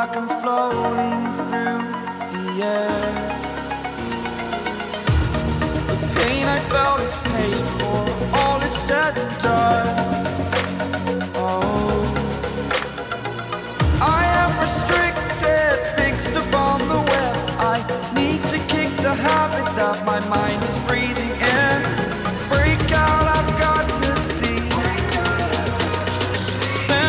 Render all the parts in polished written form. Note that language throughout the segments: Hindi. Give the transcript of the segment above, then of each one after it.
like I'm floating through the air. The pain I felt is paid for, all is said and done. Oh, I am restricted, fixed upon the web. I need to kick the habit that my mind is breathing in. Break out, I've got to see.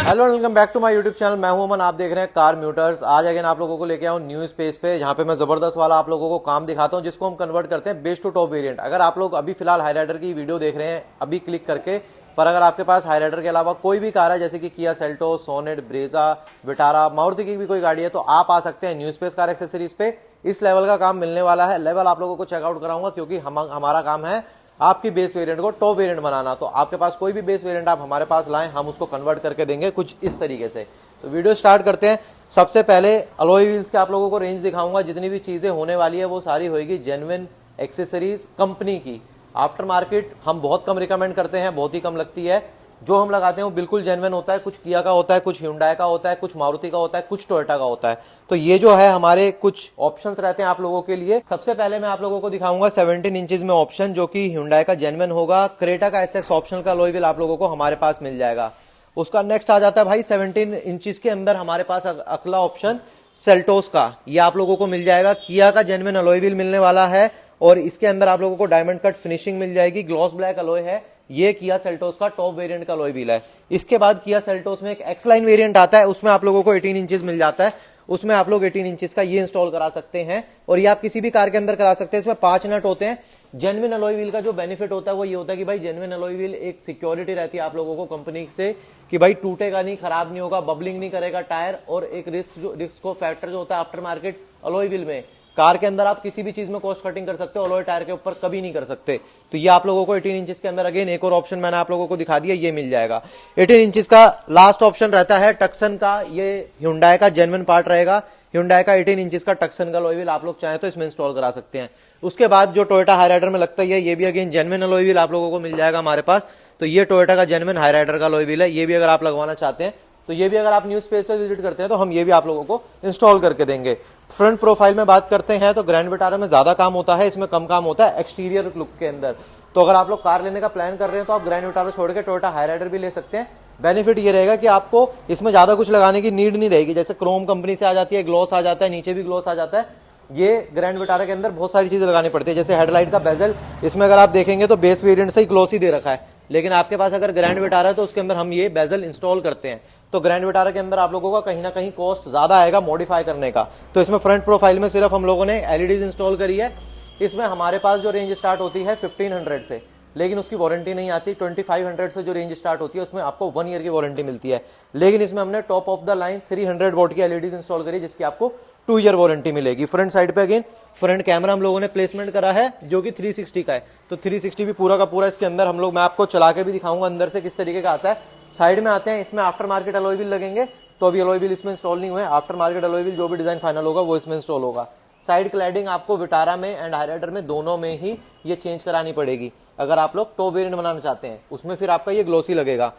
Hello welcome back to my YouTube channel. मैं हूं अमन, आप देख रहे हैं कार म्यूटर्स। आज अगेन आप लोगों को लेके आऊं न्यू स्पेस पे, जहां पे मैं जबरदस्त वाला आप लोगों को काम दिखाता हूं, जिसको हम कन्वर्ट करते हैं बेस टू टॉप वेरिएंट। अगर आप लोग अभी फिलहाल हाईराइडर की वीडियो देख रहे हैं अभी क्लिक करके, पर अगर आपके पास हाईराइडर के अलावा कोई भी कार है जैसे कि Kia Seltos, Sonet, Brezza, Vitara, Maruti की भी कोई गाड़ी है, तो आप आ सकते हैं न्यू स्पेस कार एक्सेसरीज पे। इस लेवल का काम मिलने वाला है। लेवल आप लोगों को चेकआउट कराऊंगा, क्योंकि हमारा काम है आपकी बेस वेरिएंट को टॉप वेरिएंट बनाना। तो आपके पास कोई भी बेस वेरिएंट आप हमारे पास लाएं, हम उसको कन्वर्ट करके देंगे कुछ इस तरीके से। तो वीडियो स्टार्ट करते हैं। सबसे पहले अलॉय व्हील्स के आप लोगों को रेंज दिखाऊंगा। जितनी भी चीजें होने वाली है वो सारी होगी जेन्युइन एक्सेसरीज कंपनी की। आफ्टर मार्केट हम बहुत कम रिकमेंड करते हैं, बहुत ही कम लगती है। जो हम लगाते हैं वो बिल्कुल जेन्युइन होता है। कुछ किया का होता है, कुछ ह्युंडई का होता है, कुछ मारुति का होता है, कुछ टोयोटा का होता है। तो ये जो है हमारे कुछ ऑप्शंस रहते हैं आप लोगों के लिए। सबसे पहले मैं आप लोगों को दिखाऊंगा 17 इंचेस में ऑप्शन, जो कि ह्युंडई का जेन्युइन होगा। क्रेटा का एसएक्स ऑप्शनल का अलॉय व्हील आप लोगों को हमारे पास मिल जाएगा। उसका नेक्स्ट आ जाता है भाई 17 इंचेस के अंदर हमारे पास अगला ऑप्शन सेल्टोस का, ये आप लोगों को मिल जाएगा। किया का जेन्युइन अलॉय व्हील मिलने वाला है, और इसके अंदर आप लोगों को डायमंड कट फिनिशिंग मिल जाएगी। ग्लॉस ब्लैक अलॉय है। ये किया सेल्टोस का टॉप वेरिएंट का अलॉय व्हील है। इसके बाद किया सेल्टोस में एक एक्स लाइन वेरिएंट आता है, उसमें आप लोगों को 18 इंचेस मिल जाता है। उसमें आप लोग 18 इंचेस का ये इंस्टॉल करा सकते हैं, और ये आप किसी भी कार के अंदर करा सकते हैं। इसमें 5 नट होते हैं। जेन्युइन अलॉय व्हील का जो बेनिफिट होता है वो ये होता है कि भाई जेन्युइन अलॉय व्हील एक सिक्योरिटी रहती है आप लोगों को कंपनी से, कि भाई टूटेगा नहीं, खराब नहीं होगा, बबलिंग नहीं करेगा टायर। और एक रिस्क को फैक्टर जो होता है आफ्टर मार्केट अलॉय व्हील में, कार के अंदर आप किसी भी चीज में कॉस्ट कटिंग कर सकते हो, अलॉय टायर के ऊपर कभी नहीं कर सकते। तो ये आप लोगों को 18 इंचेस के अंदर अगेन एक और ऑप्शन मैंने आप लोगों को दिखा दिया, ये मिल जाएगा। 18 इंचेस का लास्ट ऑप्शन रहता है टक्सन का। ये ह्युंडई का जेन्युइन पार्ट रहेगा। ह्युंडई का 18 इंचेस का टक्सन का अलॉय व्हील आप लोग चाहें तो इसमें इंस्टॉल करा सकते हैं। उसके बाद जो टोयोटा हाईराइडर में लगता है, ये भी अगेन जेन्युइन अलॉय व्हील आप लोगों को मिल जाएगा हमारे पास। तो ये टोयोटा का जेन्युइन हाईराइडर का अलॉय व्हील है। ये भी अगर आप लगवाना चाहते हैं तो ये भी अगर आप न्यू स्पेस पे विजिट करते हैं तो हम ये भी आप लोगों को इंस्टॉल करके देंगे। फ्रंट प्रोफाइल में बात करते हैं तो ग्रैंड विटारा में ज्यादा काम होता है, इसमें कम काम होता है एक्सटीरियर लुक के अंदर। तो अगर आप लोग कार लेने का प्लान कर रहे हैं तो आप ग्रैंड विटारा छोड़ के टोयोटा हाईराइडर भी ले सकते हैं। बेनिफिट ये रहेगा कि आपको इसमें ज्यादा कुछ लगाने की नीड नहीं रहेगी। जैसे क्रोम कंपनी से आ जाती है, ग्लॉस आ जाता है, नीचे भी ग्लॉस आ जाता है। ये ग्रैंड विटारा के अंदर बहुत सारी चीजें लगानी पड़ती है। जैसे हेडलाइट का बेजल, इसमें अगर आप देखेंगे तो बेस वेरिएंट से ही ग्लॉस ही दे रखा है, लेकिन आपके पास अगर ग्रैंड विटारा है तो उसके अंदर हम ये बेजल इंस्टॉल करते हैं। तो ग्रैंड विटारा के अंदर आप लोगों का कहीं ना कहीं कॉस्ट ज्यादा आएगा मॉडिफाई करने का। तो इसमें फ्रंट प्रोफाइल में सिर्फ हम लोगों ने एलईडीज इंस्टॉल करी है। इसमें हमारे पास जो रेंज स्टार्ट होती है 1500 से, लेकिन उसकी वारंटी नहीं आती। 2500 से जो रेंज स्टार्ट होती है उसमें आपको 1 ईयर की वारंटी मिलती है। लेकिन इसमें हमने top of the line 300 volt की एलईडीज इंस्टॉल करी, जिसकी आपको 2 ईयर वारंटी मिलेगी। फ्रंट साइड पे अगेन फ्रंट कैमरा हम लोगों ने प्लेसमेंट करा है, जो कि 360 का है। तो 360 भी पूरा का पूरा इसके अंदर हम लोग, मैं आपको चला के भी दिखाऊंगा अंदर से किस तरीके का आता है। साइड में आते हैं, इसमें आफ्टर मार्केट अलॉय व्हील लगेंगे। तो अभी अलॉय व्हील इसमें इंस्टॉल नहीं हुए। आफ्टर मार्केट अलॉय व्हील जो भी डिजाइन फाइनल होगा वो इसमें इंस्टॉल होगा। साइड क्लैडिंग आपको विटारा में एंड हाईराइडर में दोनों में ही ये चेंज करानी पड़ेगी। अगर आप लोग टॉप वेरिएंट बनाना चाहते हैं उसमें फिर आपका ये ग्लोसी लगेगा।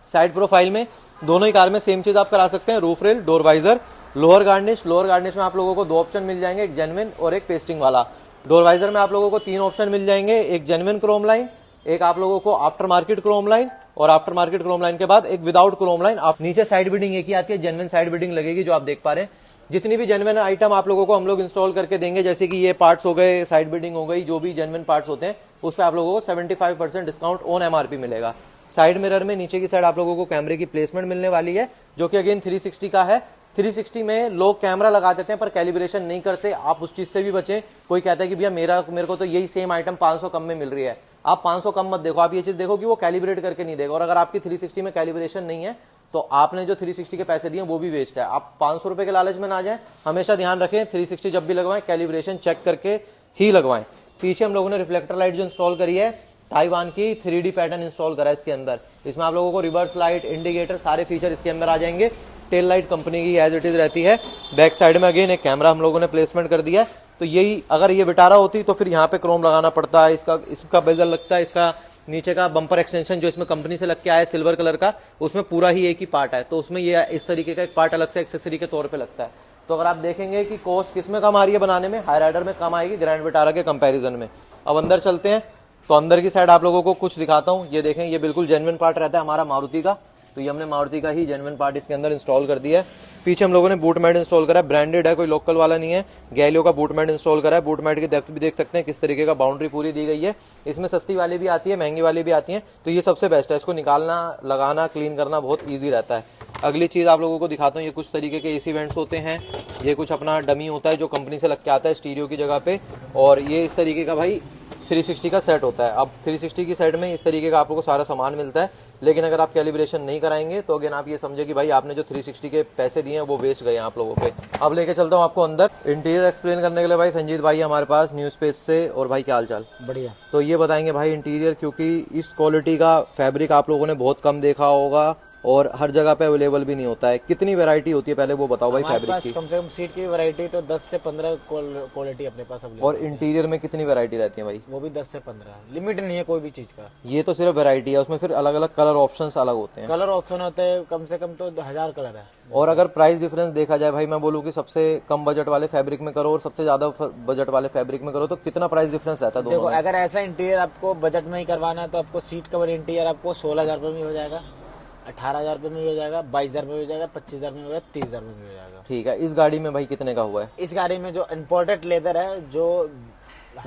साइड प्रोफाइल में दोनों ही कार में सेम चीज आप करा सकते हैं। Roof rail, door visor, lower garnish. Lower garnish में आप लोगों को 2 ऑप्शन मिल जाएंगे, एक जेन्युइन और एक पेस्टिंग वाला। डोर वाइजर में आप लोगों को 3 ऑप्शन मिल जाएंगे, एक जेन्युइन क्रोम लाइन, एक आप लोगों को आफ्टर मार्केट क्रोम लाइन, और आफ्टर मार्केट क्रोम लाइन के बाद एक विदाउट क्रोम लाइन। आप नीचे साइड बिडिंग एक ही आती है, जेन्युइन साइड बिडिंग लगेगी जो आप देख पा रहे हैं। जितनी भी जेन्युइन आइटम आप लोगों को हम लोग इंस्टॉल करके देंगे, जैसे कि ये पार्ट्स हो गए, साइड बिडिंग हो गई, जो भी जेन्युइन पार्ट्स होते हैं उस पर आप लोगों को 75% डिस्काउंट ऑन एमआरपी मिलेगा। साइड मिरर में नीचे की साइड आप लोगों को कैमरे की प्लेसमेंट मिलने वाली है, जो कि अगेन 360 का है। 360 में लोग कैमरा लगा देते हैं पर कैलिब्रेशन नहीं करते। आप उस चीज से भी बचें। कोई कहता है कि भैया मेरे को तो यही सेम आइटम 500 कम में मिल रही है। आप 500 कम मत देखो, आप ये चीज देखो कि वो कैलिब्रेट करके नहीं देगा। और अगर आपकी 360 में कैलिब्रेशन नहीं है तो आपने जो 360 के पैसे दिए वो भी वेस्ट है। आप 500 रुपए के लालच में ना जाएं। हमेशा ध्यान रखें 360 जब भी लगवाएं कैलिब्रेशन चेक करके ही लगवाएं। पीछे हम लोगों ने रिफ्लेक्टर लाइट जो इंस्टॉल करी है, ताइवान की 3D पैटर्न इंस्टॉल करा है इसके अंदर। इसमें आप लोगों को रिवर्स लाइट, इंडिकेटर, सारे फीचर इसके अंदर आ जाएंगे। टेल लाइट कंपनी की एज इट इज रहती है। बैक साइड में अगेन एक कैमरा हम लोगों ने प्लेसमेंट कर दिया है। तो यही अगर ये विटारा होती तो फिर यहाँ पे क्रोम लगाना पड़ता है, इसका बेजल लगता है, इसका नीचे का बम्पर एक्सटेंशन जो इसमें कंपनी से लग के आया है सिल्वर कलर का, उसमें पूरा ही एक ही पार्ट है, तो उसमें ये इस तरीके का एक पार्ट अलग से एक्सेसरी के तौर पे लगता है। तो अगर आप देखेंगे कि कॉस्ट किसमें कम आ रही है बनाने में, हाई राइडर में कम आएगी ग्रैंड विटारा के कंपैरिजन में। अब अंदर चलते हैं, तो अंदर की साइड आप लोगों को कुछ दिखाता हूँ। ये देखें, ये बिल्कुल जेन्युइन पार्ट रहता है हमारा मारुति का, तो ये हमने मारुति का ही जेन्युइन पार्ट इसके अंदर इंस्टॉल कर दिया है। पीछे हम लोगों ने बूट मैट इंस्टॉल करा है, ब्रांडेड है, कोई लोकल वाला नहीं है। गैलियो का बूट मैट इंस्टॉल करा है। बूट मैट की डेप्थ भी देख सकते हैं किस तरीके का बाउंड्री पूरी दी गई है। इसमें सस्ती वाली भी आती है, महंगी वाली भी आती है, तो ये सबसे बेस्ट है। इसको निकालना, लगाना, क्लीन करना बहुत ईजी रहता है। अगली चीज आप लोगों को दिखाता हूँ, ये कुछ तरीके के एसी वेंट्स होते हैं। ये कुछ अपना डमी होता है जो कंपनी से लग के आता है स्टीरियो की जगह पे, और ये इस तरीके का भाई 360 का सेट होता है। अब 360 की सेट में इस तरीके का आप लोगों को सारा सामान मिलता है, लेकिन अगर आप कैलिब्रेशन नहीं कराएंगे तो अगेन आप ये समझे कि भाई आपने जो 360 के पैसे दिए हैं वो वेस्ट गए आप लोगों पे। अब लेके चलता हूँ आपको अंदर। इंटीरियर एक्सप्लेन करने के लिए भाई संजीत भाई हमारे पास न्यू स्पेस से। और भाई क्या हाल चाल? बढ़िया। तो ये बताएंगे भाई इंटीरियर, क्योंकि इस क्वालिटी का फैब्रिक आप लोगों ने बहुत कम देखा होगा और हर जगह पे अवेलेबल भी नहीं होता है। कितनी वैरायटी होती है पहले वो बताओ भाई फैब्रिक की। कम से कम सीट की वैरायटी तो 10 से 15 क्वालिटी अपने पास अवेलेबल। और इंटीरियर में कितनी वैरायटी रहती है भाई? वो भी 10 से 15, लिमिट नहीं है कोई भी चीज का। ये तो सिर्फ वैरायटी है, उसमें फिर अलग अलग कलर ऑप्शंस अलग होते हैं। कलर ऑप्शन होते हैं कम से कम तो 1000 कलर है। और अगर प्राइस डिफरेंस देखा जाए भाई, मैं बोलूँ कि सबसे कम बजट वाले फैब्रिक में करो और सबसे ज्यादा बजट वाले फैब्रिक में करो, तो कितना प्राइस डिफरेंस रहता है दोनों देखो में? अगर ऐसा इंटीरियर आपको बजट में ही करवाना है तो आपको सीट कवर इंटीरियर आपको 16,000 रुपए में हो जाएगा, 18,000 रुपए में हो जाएगा, 22,000 में हो जाएगा, 25,000 में हो जाएगा, 30,000 में हो जाएगा। ठीक है। इस गाड़ी में भाई कितने का हुआ है? इस गाड़ी में जो इम्पोर्टेड लेदर है, जो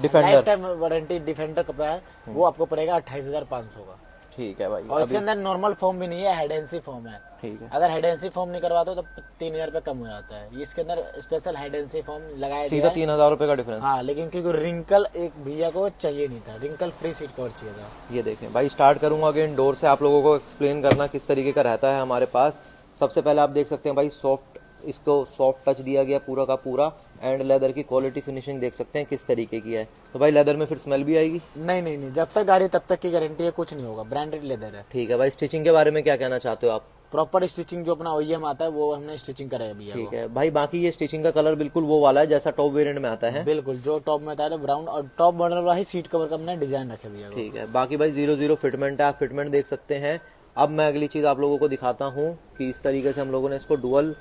defender life time warranty defender कपड़ा है, वो आपको पड़ेगा 28,500 का। ठीक है भाई। और इसके अंदर नॉर्मल फॉर्म भी नहीं है, हेड एंड सी फॉर्म है। ठीक है। अगर हेड एंड सी फॉर्म नहीं करवाते हो तो 3,000 रुपए कम हो जाता है। ये इसके अंदर special head and C foam लगाया सीधा गया है। 3,000 रुपए का डिफरेंस। हाँ, लेकिन क्योंकि रिंकल एक भैया को चाहिए नहीं था, रिंकल फ्री सीट कवर चाहिए था। ये देखें भाई, स्टार्ट करूंगा अगेन डोर से, आप लोगों को एक्सप्लेन करना किस तरीके का रहता है हमारे पास। सबसे पहले आप देख सकते हैं भाई सॉफ्ट, इसको सॉफ्ट टच दिया गया पूरा का पूरा, एंड लेदर की क्वालिटी फिनिशिंग देख सकते हैं किस तरीके की है। तो भाई लेदर में फिर स्मेल भी आएगी? नहीं नहीं नहीं, जब तक गाड़ी तब तक की गारंटी है, कुछ नहीं होगा, ब्रांडेड लेदर है। ठीक है भाई। स्टिचिंग के बारे में क्या कहना चाहते हो आप? प्रॉपर स्टिचिंग जो अपना OEM आता है वो हमने स्टिचिंग कराया भैया। ठीक है भाई। बाकी ये स्टिचिंग का कलर बिल्कुल वो वाला है जैसा टॉप वेरिएंट में आता है। बिल्कुल जो टॉप में आता है ब्राउन, और टॉप मॉडल वाला ही सीट कवर का हमने डिजाइन रखे भैया। ठीक है। बाकी भाई 00 फिटमेंट है, आप फिटमेंट देख सकते हैं। अब मैं अगली चीज आप लोगों को दिखाता हूँ कि इस तरीके से हम लोगों ने इसको डुअल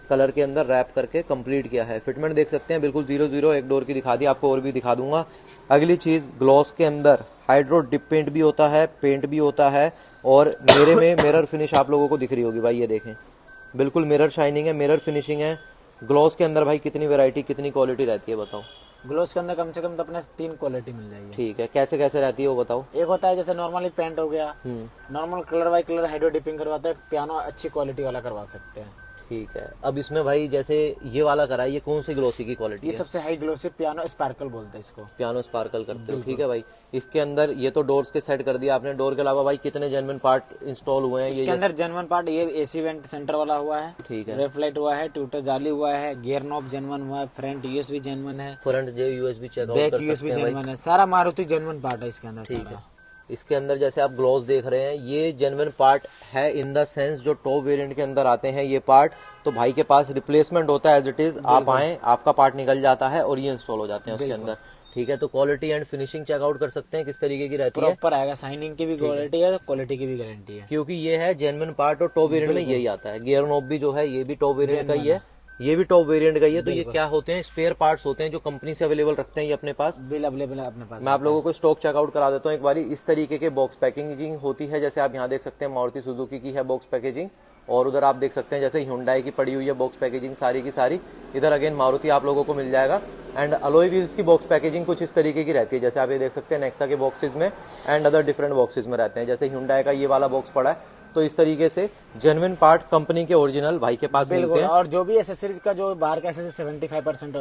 कलर के अंदर रैप करके कंप्लीट किया है। फिटमेंट देख सकते हैं बिल्कुल 00, एक डोर की दिखा दी, आपको और भी दिखा दूंगा। अगली चीज, ग्लॉस के अंदर हाइड्रो डिप पेंट भी होता है, पेंट भी होता है, और मेरे में मिरर फिनिश आप लोगों को दिख रही होगी भाई, ये देखें बिल्कुल मिरर शाइनिंग है, मिरर फिनिशिंग है। ग्लॉस के अंदर भाई कितनी वैरायटी, कितनी क्वालिटी रहती है बताओ? ग्लोस के अंदर कम से कम तो अपने 3 क्वालिटी मिल जाएगी। ठीक है। कैसे कैसे रहती है वो बताओ? एक होता है जैसे नॉर्मली पेंट हो गया, normal colour bye colour hydro dipping करवाते हैं, पियानो अच्छी क्वालिटी वाला करवा सकते हैं। ठीक है। अब इसमें भाई जैसे ये वाला करा है, ये कौन सी ग्लोसी की क्वालिटी ये है? सबसे हाई ग्लोसी पियानो स्पार्कल बोलते हैं इसको। पियानो स्पार्कल करते हो, ठीक है भाई। इसके अंदर ये तो डोर्स के सेट कर दिया आपने। डोर के अलावा भाई कितने जेन्युइन पार्ट इंस्टॉल हुए हैं? इसके अंदर जेन्युइन पार्ट, ये AC वेंट सेंटर वाला हुआ है, ठीक है। रेफ्लेक्ट हुआ है, ट्यूटर जाली हुआ है, गियर नॉब जेन्युइन हुआ है, फ्रंट USB जेन्युइन है, फ्रंट जो USB चेकआउट बैक कर USB सकते हैं भाई। जेन्युइन है, सारा मारुति जेन्युइन पार्ट है इसके अंदर। ठीक है। इसके अंदर जैसे आप ग्लोव्स देख रहे हैं, ये जेन्युइन पार्ट है इन द सेंस जो टॉप वेरिएंट के अंदर आते हैं ये पार्ट, तो भाई के पास रिप्लेसमेंट होता है एज इट इज। आप आए, आपका पार्ट निकल जाता है और ये इंस्टॉल हो जाते हैं उसके अंदर। ठीक है। तो क्वालिटी एंड फिनिशिंग चेकआउट कर सकते हैं किस तरीके की रहती है। प्रॉपर आएगा, साइनिंग की भी क्वालिटी है, क्वालिटी की भी गारंटी है, क्योंकि ये है जेन्युइन पार्ट और टॉप वेरिएंट में यही आता है। गियर नॉब भी जो है ये भी टॉप वेरिएंट का ही है, ये भी टॉप वेरिएंट का ही है। तो ये क्या होते हैं, स्पेयर पार्ट्स होते हैं जो कंपनी से अवेलेबल रखते हैं ये अपने पास। बिल अवेलेबल है अपने पास। मैं आप लोगों को स्टॉक चेकआउट करा देता हूँ एक बारी। इस तरीके के बॉक्स पैकेजिंग होती है, जैसे आप यहाँ देख सकते हैं मारुति सुजुकी की है बॉक्स पैकेजिंग, और उधर आप देख सकते हैं जैसे हुंडई की पड़ी हुई है बॉक्स पैकेजिंग सारी की सारी। इधर अगेन मारुति आप लोगों को मिल जाएगा। एंड अलॉय व्हील्स की बॉक्स पैकेजिंग कुछ इस तरीके की रहती है, जैसे आप ये देख सकते हैं नेक्सा के बॉक्सेस में एंड अदर डिफरेंट बॉक्सेस में रहते हैं। जैसे हुंडई का ये वाला बॉक्स पड़ा है, तो इस तरीके से जेन्युइन पार्ट कंपनी के ओरिजिनल भाई के पास मिलते हैं। और जो भी एसेसरीज का जो बाहर का एसेसरी 75%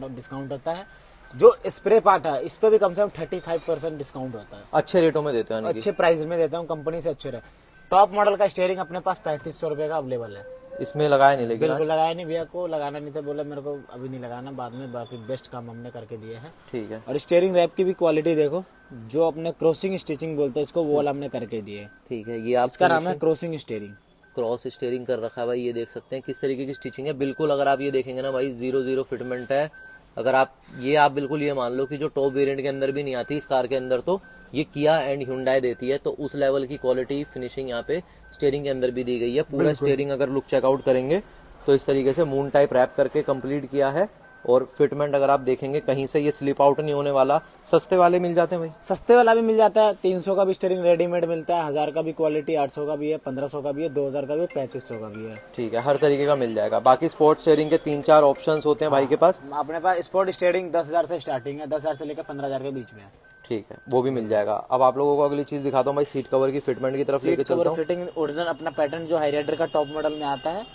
डिस्काउंट होता है। जो स्प्रे पार्ट है इस पे भी कम से कम 35% डिस्काउंट होता है। अच्छे रेटों में देते हैं, अच्छे प्राइस में देता हूँ, कंपनी से अच्छे रहे। टॉप मॉडल का स्टीयरिंग अपने पास 3500 रुपए का अवेलेबल है। इसमें लगाया नहीं, लेकिन बिल्कुल लगाया नहीं, भैया को लगाना नहीं था, बोला मेरे को अभी नहीं लगाना, बाद में, बाकी बेस्ट काम हमने करके दिए हैं। ठीक है। और स्टीयरिंग रैप की भी क्वालिटी देखो, जो अपने क्रॉसिंग स्टिचिंग बोलते हैं इसको, वो वाला हमने करके दिए। ठीक है। ये इसका नाम है क्रॉसिंग स्टीयरिंग। क्रॉस स्टीयरिंग कर रखा है भाई, ये देख सकते हैं किस तरीके की स्टिचिंग है। बिल्कुल अगर आप ये देखेंगे ना भाई 00 फिटमेंट है, अगर आप बिल्कुल ये मान लो कि जो टॉप वेरिएंट के अंदर भी नहीं आती इस कार के अंदर, तो ये किया एंड Hyundai देती है, तो उस लेवल की क्वालिटी फिनिशिंग यहाँ पे स्टीयरिंग के अंदर भी दी गई है। पूरा स्टीयरिंग अगर लुक चेकआउट करेंगे तो इस तरीके से मून टाइप रैप करके कंप्लीट किया है, और फिटमेंट अगर आप देखेंगे कहीं से ये स्लिप आउट नहीं होने वाला। सस्ते वाले मिल जाते हैं भाई, सस्ते वाला भी मिल जाता है, 300 का भी स्टीयरिंग रेडीमेड मिलता है, 1000 का भी क्वालिटी, 800 का भी है, 1500 का भी है, 2000 का भी है, 3500 का भी है। ठीक है, हर तरीके का मिल जाएगा। बाकी स्पोर्ट स्टीयरिंग के 3-4 ऑप्शंस होते हैं भाई के पास। अपने पास स्पोर्ट स्टीयरिंग 10,000 से स्टार्टिंग है, 10,000 से लेकर 15,000 के बीच में है। ठीक है, वो भी मिल जाएगा। अब आप लोगों को अगली चीज दिखाता हूँ भाई, सीट कवर की फिटमेंट की तरफ लेके सीट चलता कवर हूँ। फिटिंग ओरिजिनल अपना पैटर्न जो हाईराइडर का टॉप मॉडल में आता है,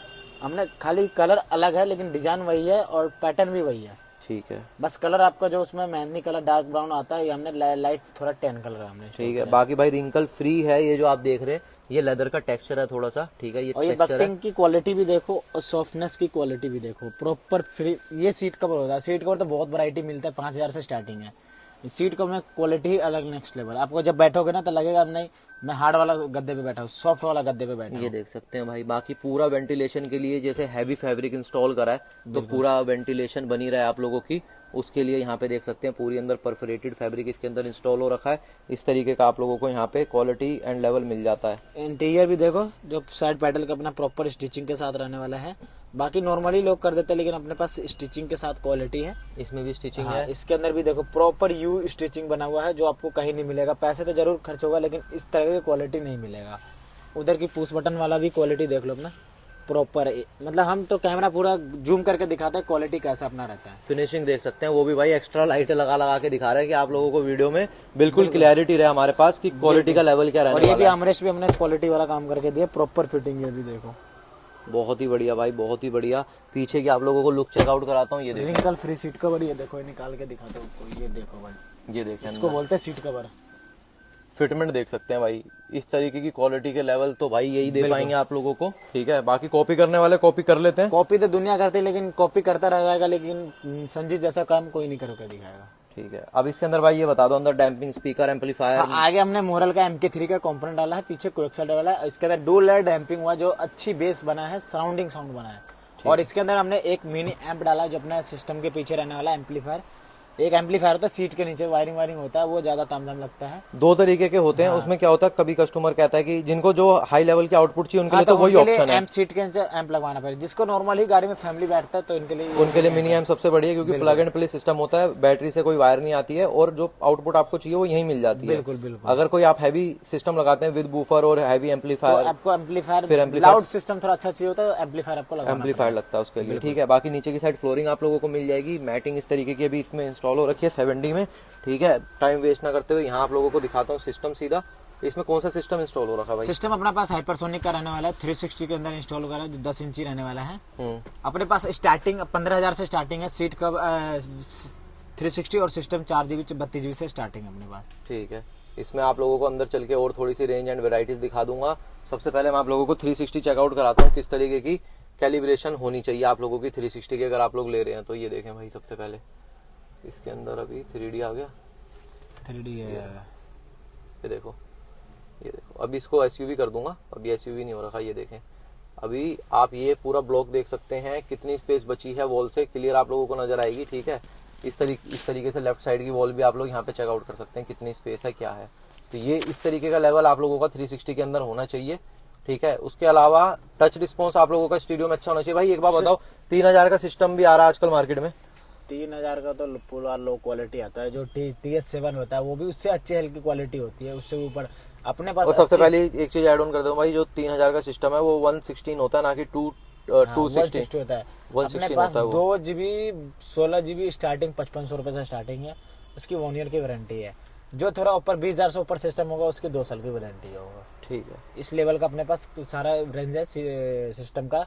हमने खाली कलर अलग है लेकिन डिजाइन वही है और पैटर्न भी वही है। ठीक है, बस कलर आपका जो उसमें मेहंदी कलर डार्क ब्राउन आता है, ये हमने लाइट थोड़ा टैन कलर है हमने। ठीक है। बाकी भाई रिंकल फ्री है, ये जो आप देख रहे हैं ये लेदर का टेक्सचर है थोड़ा सा। ठीक है, ये और ये टेक्सचर है। बक्टिंग की क्वालिटी भी देखो और सॉफ्टनेस की क्वालिटी भी देखो, प्रॉपर फ्री। ये सीट कवर होता है, सीट कवर तो बहुत वैरायटी मिलता है, 5,000 से स्टार्टिंग है। सीट कवर में क्वालिटी ही अलग नेक्स्ट लेवल। आपको जब बैठोगे ना तो लगेगा अब नहीं मैं हार्ड वाला गद्दे पे बैठा हूँ, सॉफ्ट वाला गद्दे पे बैठा हूँ। ये देख सकते हैं भाई। बाकी पूरा वेंटिलेशन के लिए जैसे हैवी फैब्रिक इंस्टॉल करा है, तो पूरा वेंटिलेशन बनी रहा है आप लोगों की, उसके लिए यहाँ पे देख सकते हैं पूरी अंदर परफोरेटेड फैब्रिक इसके अंदर इंस्टॉल हो रखा है। इस तरीके का आप लोगों को यहाँ पे क्वालिटी एंड लेवल मिल जाता है। इंटीरियर भी देखो, जो साइड पैडल का अपना प्रॉपर स्टिचिंग के साथ रहने वाला है। बाकी नॉर्मली लोग कर देते हैं लेकिन अपने पास स्टिचिंग के साथ क्वालिटी है। इसमें भी स्टिचिंग हाँ, है। इसके अंदर भी देखो प्रॉपर यू स्टिचिंग बना हुआ है, जो आपको कहीं नहीं मिलेगा। पैसे तो जरूर खर्च होगा लेकिन इस तरह की क्वालिटी नहीं मिलेगा। उधर की पुश बटन वाला भी क्वालिटी देख लो अपना प्रॉपर, मतलब हम तो कैमरा पूरा जूम करके दिखाते हैं क्वालिटी कैसा अपना रहता है। फिनिशिंग देख सकते हैं, वो भी भाई एक्स्ट्रा लाइट लगा लगा के दिखा रहा है कि आप लोगों को वीडियो में बिल्कुल क्लैरिटी रहे हमारे पास कि क्वालिटी का लेवल क्या रहने और ये वाला भी है। आमरेश भी हमने क्वालिटी वाला काम करके दिया, प्रॉपर फिटिंग। ये भी देखो बहुत ही बढ़िया भाई, बहुत ही बढ़िया। पीछे की आप लोगों को लुक चेकआउट कराता हूँ, ये देखो, रिंकल फ्री सीट कवर। ये देखो, ये निकाल के दिखाता हूँ आपको। ये देखो भाई, ये देखें, इसको बोलते हैं सीट कवर। फिटमेंट देख सकते हैं भाई। इस तरीके की क्वालिटी के लेवल तो भाई यही दे पाएंगे आप लोगों को। ठीक है, बाकी कॉपी करने वाले कॉपी कर लेते हैं। कॉपी तो दुनिया करती है लेकिन कॉपी करता रह जाएगा, लेकिन संजीत जैसा काम कोई नहीं करके दिखाएगा। ठीक है, अब इसके अंदर भाई ये बता दो, अंदर डैम्पिंग स्पीकर एम्पलीफायर। आगे हमने मोरल का MK3 का कंपोनेंट डाला है, पीछे कोएक्सल वाला है। इसके अंदर डुअल लेयर डैम्पिंग हुआ, जो अच्छी बेस बना है, सराउंडिंग साउंड बना है। और इसके अंदर हमने एक मिनी एम्प डाला है, जो अपना सिस्टम के पीछे रहने वाला एम्पलीफायर। एक एम्पलीफायर होता है सीट के नीचे, वायरिंग होता है, वो ज्यादा तामझाम लगता है। दो तरीके के होते हैं। उसमें क्या होता है, कभी कस्टमर कहता है कि जिनको जो हाई लेवल की आउटपुट चाहिए उनके लिए तो वही ऑप्शन है। एम्प सीट के नीचे एम्प लगवाना पड़ेगा। जिसको नॉर्मली गाड़ी में फैमिली बैठता है तो उनके लिए मिनी एम्प सबसे बढ़िया, क्योंकि प्लग एंड प्ले सिस्टम होता है, बैटरी से कोई वायर नहीं आती है और जो आउटपुट आपको चाहिए वो यहीं मिल जाती है। बिल्कुल बिल्कुल। अगर कोई आप हैवी सिस्टम लगाते हैं विद बूफर और हैवी एम्पलीफायर, आपको एम्पलीफायर, फिर एम्पलीफायर लाउड सिस्टम थोड़ा अच्छा चाहिए होता है, एम्पलीफायर आपको लगाना एम्पलीफायर लगता है उसके लिए। ठीक है, बाकी नीचे की साइड फ्लोरिंग आप लोगों को मिल जाएगी। मैटिंग इस तरीके की अभी इसमें इंस्टॉल हो रखी है 70 में। ठीक है, टाइम वेस्ट ना करते हुए यहाँ आप लोगों को दिखाता हूँ सिस्टम सीधा। इसमें कौन सा सिस्टम इंस्टॉल हो रखा है भाई? सिस्टम अपने पास हाइपरसोनिक का रहने वाला है, 360 के अंदर इंस्टॉल हो रहा है, जो 10 इंची रहने वाला है। अपने पास स्टार्टिंग 15,000 से स्टार्टिंग है सीट का 360, और सिस्टम 4 GB 32 GB से स्टार्टिंग है अपने पास। ठीक है, इसमें आप लोगों को अंदर चल के और थोड़ी सी रेंज एंड वेराइटीज दिखा दूंगा। सबसे पहले मैं आप लोगों को 360 चेकआउट कराता हूँ, किस तरीके की कैलिब्रेशन होनी चाहिए आप लोगों की 360 की अगर आप लोग ले रहे हैं तो। ये देखें भाई, सबसे पहले इसके अंदर अभी 3D आ गया, 3D है। ये देखो, ये देखो। अभी इसको SUV कर दूंगा, अभी SUV नहीं हो रखा। ये देखें, अभी आप ये पूरा ब्लॉक देख सकते हैं, कितनी स्पेस बची है वॉल से, क्लियर आप लोगों को नजर आएगी। ठीक है, इस तरीके से लेफ्ट साइड की वॉल भी आप लोग यहाँ पे चेकआउट कर सकते हैं, कितनी स्पेस है, क्या है। तो ये इस तरीके का लेवल आप लोगों का 360 के अंदर होना चाहिए। ठीक है, उसके अलावा टच रिस्पॉन्स आप लोगों का स्टूडियो में अच्छा होना चाहिए। भाई एक बार बताओ, 3,000 का सिस्टम भी आ रहा है आजकल मार्केट में। 3,000 का तो पूरा लो क्वालिटी आता है, जो TS7 होता है वो भी उससे अच्छी हल्की क्वालिटी होती है, उससे ऊपर अपने पास। और सबसे पहले एक चीज ऐड ऑन कर दूं भाई, जो 3,000 का सिस्टम है वो 116 होता है, ना कि 260 होता है। 116 अपने पास होता है वो। 2 GB 16 GB स्टार्टिंग 5500 रुपए से स्टार्टिंग है, उसकी 1 ईयर की वारंटी है। जो थोड़ा ऊपर 20,000 से ऊपर सिस्टम होगा उसकी 2 साल की वारंटी होगा। ठीक है, इस लेवल का अपने पास सारा रेंज है सिस्टम का।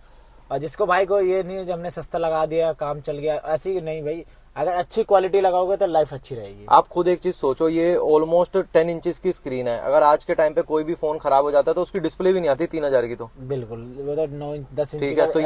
और जिसको भाई को ये नहीं है जो हमने सस्ता लगा दिया काम चल गया, ऐसी नहीं भाई। अगर अच्छी क्वालिटी लगाओगे तो लाइफ अच्छी रहेगी। आप खुद एक चीज सोचो, ये ऑलमोस्ट 10 इंचेस की स्क्रीन है। अगर आज के टाइम पे कोई भी फोन खराब हो जाता है तो उसकी डिस्प्ले भी नहीं आती 3,000 की तो। बिल्कुल, वो तो 9-10 इंच ठीक है, तो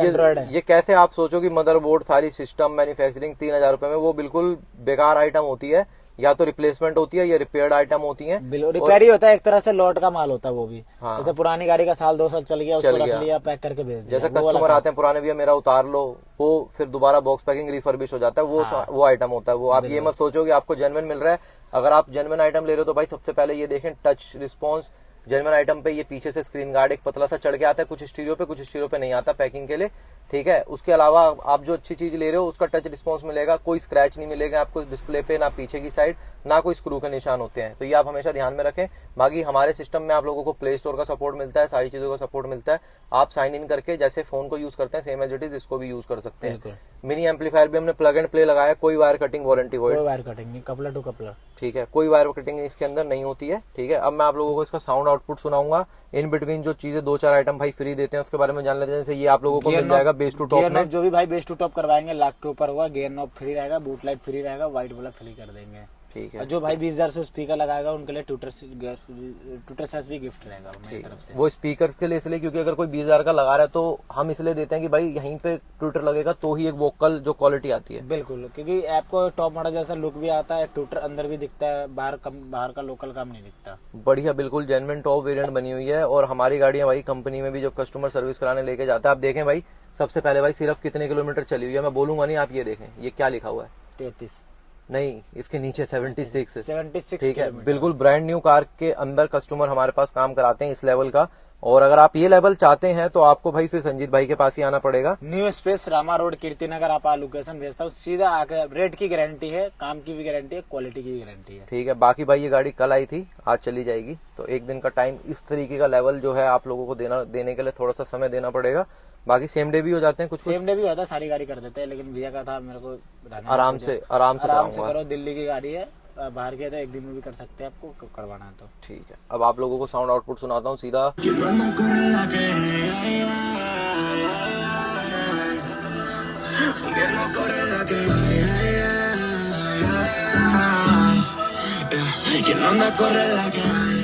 ये कैसे आप सोचो कि मदरबोर्ड सारी सिस्टम मैन्युफैक्चरिंग 3,000 रुपए में, वो बिल्कुल बेकार आइटम होती है। या तो रिप्लेसमेंट होती है या रिपेयर्ड आइटम होती है। रिपेयर ही होता है, एक तरह से लॉट का माल होता है वो भी। हाँ। जैसे पुरानी गाड़ी का साल 2 साल चल गया, उसको रख लिया, पैक करके भेज दिया। जैसे कस्टमर आते हैं पुराने, भैया मेरा उतार लो, वो फिर दोबारा बॉक्स पैकिंग रिफर्बिश हो जाता है, वो आइटम होता है वो। आप ये मत सोचो कि आपको जेन्युइन मिल रहा है। अगर आप जेन्युइन आइटम ले रहे हो तो भाई सबसे पहले ये देखें टच रिस्पॉन्स। जेन्युइन आइटम पे ये पीछे से स्क्रीन गार्ड एक पतला सा चढ़ के आता है, कुछ स्टीरियो पे नहीं आता पैकिंग के लिए, ठीक है। उसके अलावा आप जो अच्छी चीज ले रहे हो उसका टच रिस्पॉन्स मिलेगा, कोई स्क्रैच नहीं मिलेगा आपको डिस्प्ले पे, ना पीछे की साइड, ना कोई स्क्रू के निशान होते हैं। तो ये आप हमेशा ध्यान में रखें। बाकी हमारे सिस्टम में आप लोगों को प्ले स्टोर का सपोर्ट मिलता है, सारी चीजों का सपोर्ट मिलता है। आप साइन इन करके जैसे फोन को यूज करते हैं सेम एज इट इज इसको भी यूज कर सकते हैं। मिनी एम्पलीफायर भी हमने प्लग एंड प्ले लगाया, कोई वायर कटिंग वारंटी कोई वायर कटिंग नहीं, कपलर टू कपलर, ठीक है, कोई वायर कटिंग इसके अंदर नहीं होती है, ठीक है। अब मैं आप लोगों को इसका साउंड आउटपुट सुनाऊंगा। इन बिटवीन जो चीजें 2-4 आइटम भाई फ्री देते हैं उसके बारे में जान लेते हैं। जैसे ये आप लोगों को मिल जाएगा बेस टू टॉप में, जो भी भाई बेस टू टॉप करवाएंगे लाख के ऊपर होगा, गियर नॉब फ्री रहेगा, बूट लाइट फ्री रहेगा, व्हाइट वाला फ्री कर देंगे, ठीक है। और जो भाई 20,000 से स्पीकर लगाएगा उनके लिए ट्विटर सेस भी गिफ्ट रहेगा मेरी तरफ से। वो स्पीकर के लिए इसलिए क्योंकि अगर कोई 20,000 का लगा रहा है तो हम इसलिए देते हैं कि भाई यहीं पे ट्विटर लगेगा तो ही एक वोकल जो क्वालिटी आती है। बिल्कुल, क्योंकि ऐप को टॉप मॉडल जैसा लुक भी आता है, ट्विटर अंदर भी दिखता है, बाहर का लोकल काम नहीं दिखता। बढ़िया, बिल्कुल जेन्युइन टॉप वेरिएंट बनी हुई है। और हमारी गाड़ियां भाई कंपनी में भी जब कस्टमर सर्विस कराने लेके जाता है, आप देखें भाई सबसे पहले भाई सिर्फ कितने किलोमीटर चली हुई है, मैं बोलूंगा नहीं, आप ये देखें ये क्या लिखा हुआ है, 33 नहीं इसके नीचे 76, ठीक है। किलोमीटर। बिल्कुल ब्रांड न्यू कार के अंदर कस्टमर हमारे पास काम कराते हैं इस लेवल का। और अगर आप ये लेवल चाहते हैं तो आपको भाई फिर संजीत भाई के पास ही आना पड़ेगा। New space Rama road Kirtinagar, आप लोकेशन भेजता हूँ, सीधा आकर रेट की गारंटी है, काम की भी गारंटी है, क्वालिटी की भी गारंटी है, ठीक है। बाकी भाई ये गाड़ी कल आई थी, आज चली जाएगी, तो एक दिन का टाइम इस तरीके का लेवल जो है आप लोगों को देने के लिए थोड़ा सा समय देना पड़ेगा। बाकी सेम डे भी हो जाते हैं, कुछ सेम डे भी होता है, सारी गाड़ी कर देते हैं, लेकिन भैया का था मेरे को आराम से करो, दिल्ली की गाड़ी है, बाहर के तो एक दिन में भी कर सकते हैं, आपको करवाना है तो ठीक है। अब आप लोगों को साउंड आउटपुट सुनाता हूँ सीधा। Que no anda a correr la calle.